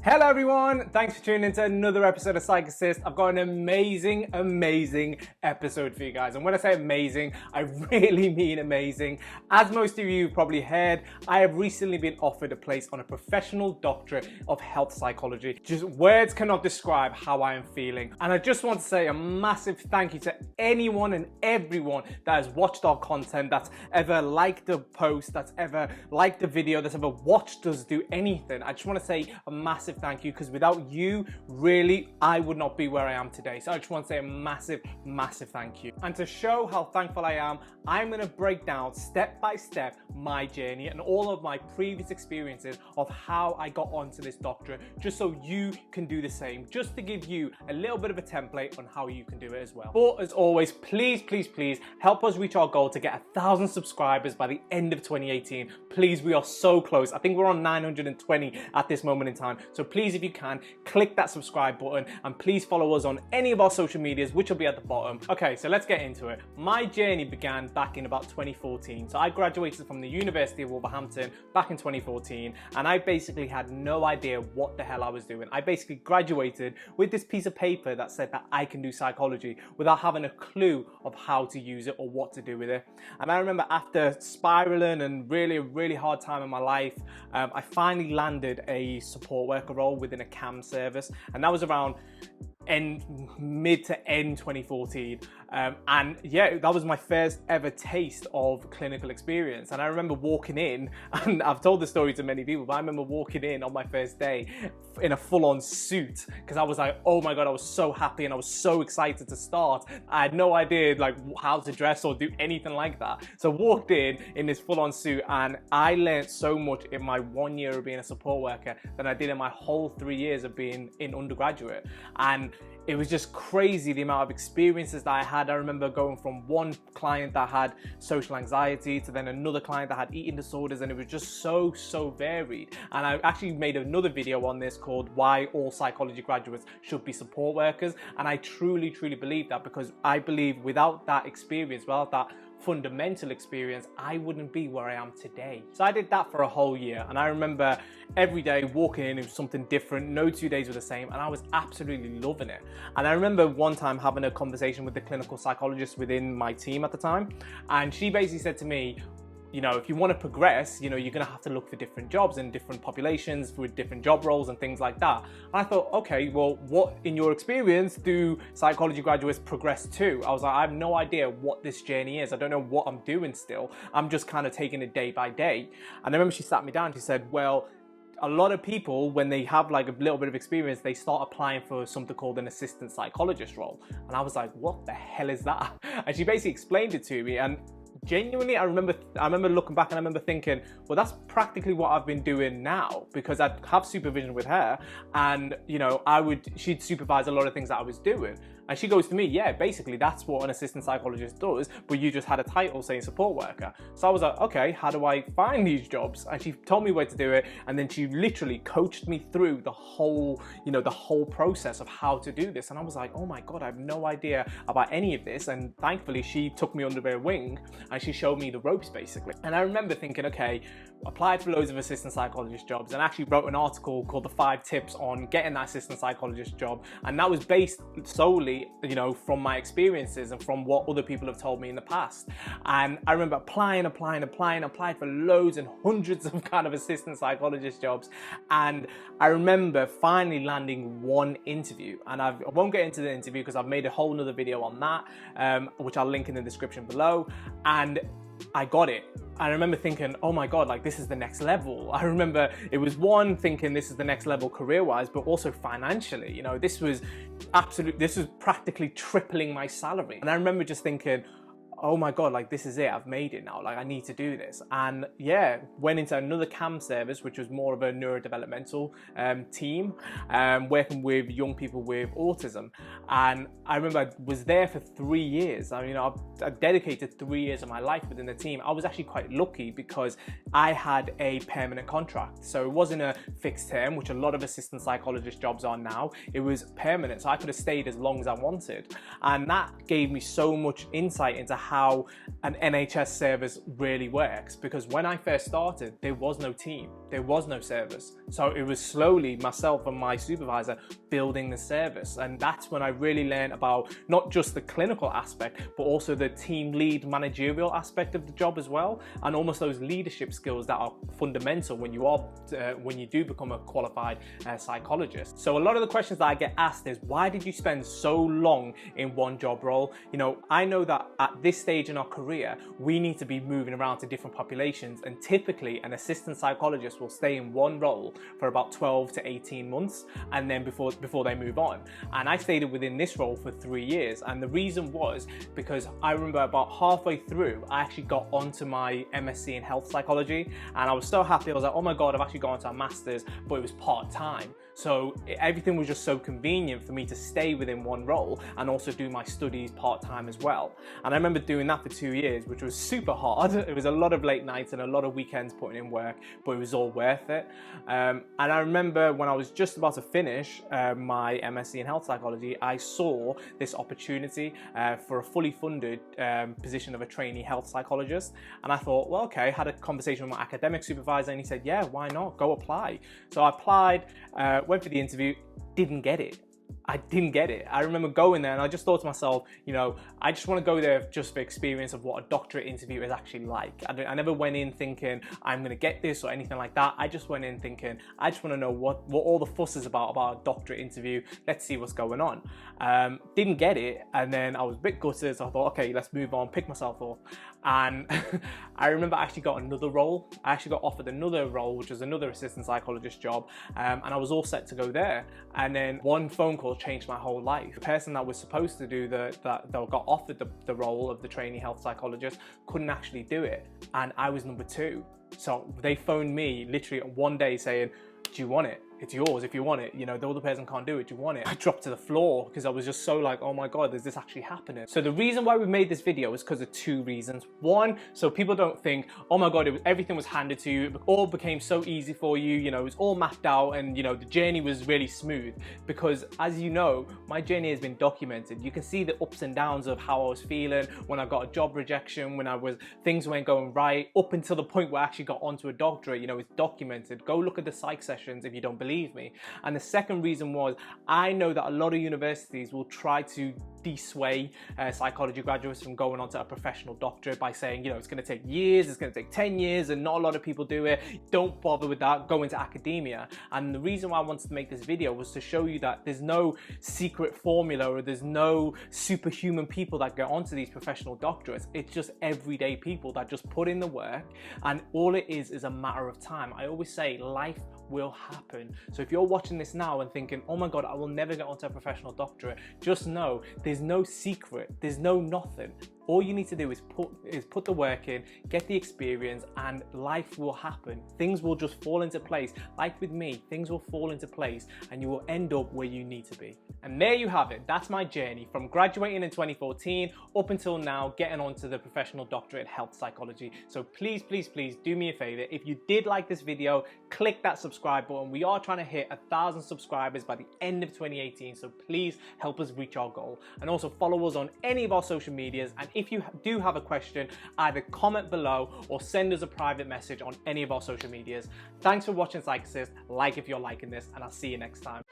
Hello everyone, thanks for tuning into another episode of Psych Assist. I've got an amazing episode for you guys. And when I say amazing, I really mean amazing. As most of you probably heard, I have recently been offered a place on a professional doctorate of health psychology. Just words cannot describe how I am feeling. And I just want to say a massive thank you to anyone and everyone that has watched our content, that's ever liked the post, that's ever liked the video, that's ever watched us do anything. I just want to say a massive thank you, because without you, really, I would not be where I am today. So I just want to say a massive thank you. And to show how thankful I am, I'm going to break down step by step my journey and all of my previous experiences of how I got onto this doctorate, just so you can do the same, just to give you a little bit of a template on how you can do it as well. But as always, please help us reach our goal to get 1,000 subscribers by the end of 2018. Please, we are so close. I think we're on 920 at this moment in time. So please, if you can, click that subscribe button and please follow us on any of our social medias, which will be at the bottom. Okay, so let's get into it. My journey began back in about 2014. So I graduated from the University of Wolverhampton back in 2014, and I basically had no idea what the hell I was doing. I basically graduated with this piece of paper that said that I can do psychology without having a clue of how to use it or what to do with it. And I remember after spiraling and a really hard time in my life, I finally landed a support worker role within a CAM service, and that was around mid to end 2014, and yeah, that was my first ever taste of clinical experience. And I remember walking in, and I've told the story to many people, but I remember walking in on my first day in a full-on suit, because I was like, oh my god, I was so happy and I was so excited to start. I had no idea like how to dress or do anything like that, so I walked in this full-on suit, and I learned so much in my 1 year of being a support worker than I did in my whole 3 years of being in undergraduate. And it was just crazy the amount of experiences that I had. I remember going from one client that had social anxiety to then another client that had eating disorders, and it was just so varied. And I actually made another video on this called Why All Psychology Graduates Should Be Support Workers, and I truly believe that, because I believe without that experience, without that fundamental experience, I wouldn't be where I am today. So I did that for a whole year, and I remember every day walking in, it was something different. No 2 days were the same, and I was absolutely loving it. And I remember one time having a conversation with the clinical psychologist within my team at the time, and she basically said to me, you know, if you want to progress, you know, you're going to have to look for different jobs and different populations with different job roles and things like that. And I thought, okay, well, what in your experience do psychology graduates progress to? I was like, I have no idea what this journey is. I don't know what I'm doing still. I'm just kind of taking it day by day. And I remember she sat me down, she said, well, a lot of people, when they have like a little bit of experience, they start applying for something called an assistant psychologist role. And I was like, what the hell is that? And she basically explained it to me, and genuinely, I remember looking back and I remember thinking, well, that's practically what I've been doing now, because I'd have supervision with her, and you know, she'd supervise a lot of things that I was doing. And she goes to me, yeah, basically that's what an assistant psychologist does, but you just had a title saying support worker. So I was like, okay, how do I find these jobs? And she told me where to do it, and then she literally coached me through the whole process of how to do this. And I was like, oh my god, I have no idea about any of this. And thankfully she took me under her wing and she showed me the ropes basically. And I remember thinking, okay, applied for loads of assistant psychologist jobs, and actually wrote an article called the 5 tips on getting that assistant psychologist job. And that was based solely, you know, from my experiences and from what other people have told me in the past. And I remember applying, applied for loads and hundreds of kind of assistant psychologist jobs. And I remember finally landing one interview, and I won't get into the interview because I've made a whole nother video on that, which I'll link in the description below. And I got it. I remember thinking, oh my god, like this is the next level. I remember it was one thinking this is the next level career-wise, but also financially. You know, this was practically tripling my salary. And I remember just thinking, oh my god, like this is it, I've made it now, like I need to do this. And yeah, went into another CAM service, which was more of a neurodevelopmental team, working with young people with autism. And I remember I was there for 3 years. I mean, I dedicated 3 years of my life within the team. I was actually quite lucky because I had a permanent contract. So it wasn't a fixed term, which a lot of assistant psychologist jobs are now. It was permanent, so I could have stayed as long as I wanted. And that gave me so much insight into how an NHS service really works, because when I first started, there was no team. there was no service. So it was slowly myself and my supervisor building the service. And that's when I really learned about not just the clinical aspect, but also the team lead managerial aspect of the job as well. And almost those leadership skills that are fundamental when you do become a qualified psychologist. So a lot of the questions that I get asked is, why did you spend so long in one job role? You know, I know that at this stage in our career, we need to be moving around to different populations, and typically an assistant psychologist will stay in one role for about 12 to 18 months and then before they move on. And I stayed within this role for 3 years, and the reason was because I remember about halfway through I actually got onto my MSc in health psychology, and I was so happy. I was like, oh my god, I've actually gone onto a master's, but it was part-time. So everything was just so convenient for me to stay within one role and also do my studies part-time as well. And I remember doing that for 2 years, which was super hard. It was a lot of late nights and a lot of weekends putting in work, but it was all worth it. And I remember when I was just about to finish my MSc in health psychology, I saw this opportunity for a fully funded position of a trainee health psychologist. And I thought, well, okay, I had a conversation with my academic supervisor and he said, yeah, why not? Go apply. So I applied, went for the interview, didn't get it. I didn't get it. I remember going there and I just thought to myself, you know, I just want to go there just for experience of what a doctorate interview is actually like. I never went in thinking I'm going to get this or anything like that. I just went in thinking, I just want to know what all the fuss is about a doctorate interview. Let's see what's going on. Didn't get it. And then I was a bit gutted. So I thought, okay, let's move on, pick myself up. And I remember I actually got another role. I actually got offered another role, which was another assistant psychologist job. And I was all set to go there. And then one phone call changed my whole life. The person that was supposed to do that got offered the role of the trainee health psychologist couldn't actually do it. And I was number 2. So they phoned me literally one day saying, do you want it? It's yours if you want it. You know, the other person can't do it. Do you want it? I dropped to the floor because I was just so like, oh my God, is this actually happening? So the reason why we made this video is because of 2 reasons. One, so people don't think, oh my God, everything was handed to you. It all became so easy for you. You know, it was all mapped out and, you know, the journey was really smooth. Because as you know, my journey has been documented. You can see the ups and downs of how I was feeling when I got a job rejection, when things weren't going right, up until the point where I actually got onto a doctorate. You know, it's documented. Go look at the psych sessions if you don't believe me. And the second reason was, I know that a lot of universities will try to dissuade psychology graduates from going on to a professional doctorate by saying, you know, it's going to take years, it's going to take 10 years and not a lot of people do it. Don't bother with that, go into academia. And the reason why I wanted to make this video was to show you that there's no secret formula or there's no superhuman people that get onto these professional doctorates. It's just everyday people that just put in the work, and all it is a matter of time. I always say life will happen. So if you're watching this now and thinking, oh my God, I will never get onto a professional doctorate, just know there's no secret, there's no nothing. All you need to do is put the work in, get the experience, and life will happen. Things will just fall into place. Like with me, things will fall into place and you will end up where you need to be. And there you have it. That's my journey from graduating in 2014 up until now getting onto the professional doctorate in health psychology. So please, please, please do me a favor. If you did like this video, click that subscribe button. We are trying to hit 1,000 subscribers by the end of 2018. So please help us reach our goal. And also follow us on any of our social medias. And if you do have a question, either comment below or send us a private message on any of our social medias. Thanks for watching, Psych Assist. Like if you're liking this, and I'll see you next time.